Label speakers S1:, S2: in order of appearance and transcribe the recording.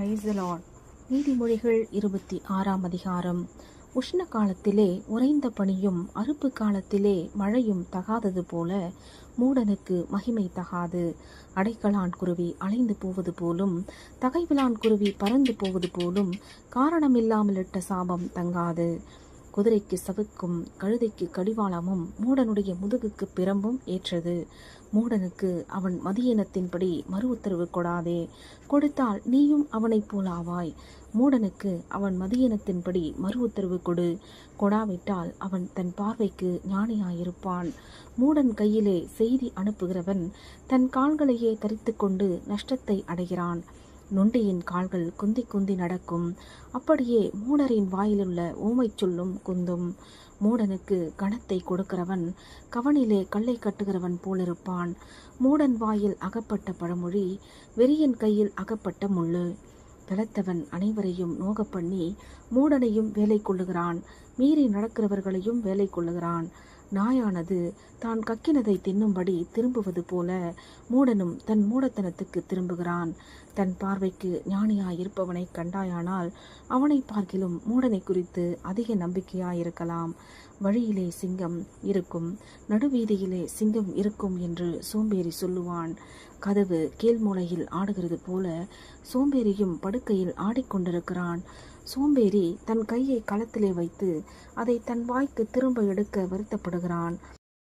S1: Praise the Lord. நீதிமொழிகள் 26ஆம் அதிகாரம். உஷ்ண காலத்திலே உறைந்த பனியும் அறுப்பு காலத்திலே மழையும் தகாதது போல மூடனுக்கு மகிமை தகாது. அடைக்கலான் குருவி அலைந்து போவது போலும் தகைவிலான் குருவி பறந்து போவது போலும் காரணமில்லாமல் இட்ட சாபம் தங்காது. குதிரைக்கு சவுக்கும் கழுதைக்கு கடிவாளமும் மூடனுடைய முதுகுக்கு பிரம்பும் ஏற்றது. மூடனுக்கு அவன் மதியினத்தின்படி மறு உத்தரவு கொடாதே, கொடுத்தால் நீயும் அவனைப் போலாவாய். மூடனுக்கு அவன் மதியினத்தின்படி மறு உத்தரவு கொடு, கொடாவிட்டால் அவன் தன் பார்வைக்கு ஞானியாயிருப்பான். மூடன் கையிலே செய்தி அனுப்புகிறவன் தன் கால்களையே தரித்து கொண்டு நஷ்டத்தை அடைகிறான். நொண்டியின் கால்கள் குந்தி குந்தி நடக்கும், அப்படியே மூடரின் வாயிலுள்ள ஊமை சொல்லும் குந்தும். மூடனுக்கு கணத்தை கொடுக்கிறவன் கவனிலே கல்லை கட்டுகிறவன் போலிருப்பான். மூடன் வாயில் அகப்பட்ட பழமொழி வெறியன் கையில் அகப்பட்ட முள்ளு. பிளத்தவன் அனைவரையும் நோக பண்ணி மூடனையும் வேலை கொள்ளுகிறான், மீறி நடக்கிறவர்களையும் வேலை கொள்ளுகிறான். நாயானது தான் கக்கினதை தின்னும்படி திரும்புவது போல மூடனும் தன் மூடத்தனத்துக்கு திரும்புகிறான். தன் பார்வைக்கு ஞானியாயிருப்பவனை கண்டாயானால் அவனை பார்க்கிலும் மூடனை குறித்து அதிக நம்பிக்கையாயிருக்கலாம். வழியிலே சிங்கம் இருக்கும், நடுவீதியிலே சிங்கம் இருக்கும் என்று சோம்பேறி சொல்லுவான். கதவு கீழ்மூலையில் ஆடுகிறது போல சோம்பேறியும் படுக்கையில் ஆடிக்கொண்டிருக்கிறான். சோம்பேறி தன் கையை களத்திலே வைத்து அதை தன் வாய்க்கு திரும்ப எடுக்க வருத்தப்படுகிறான்.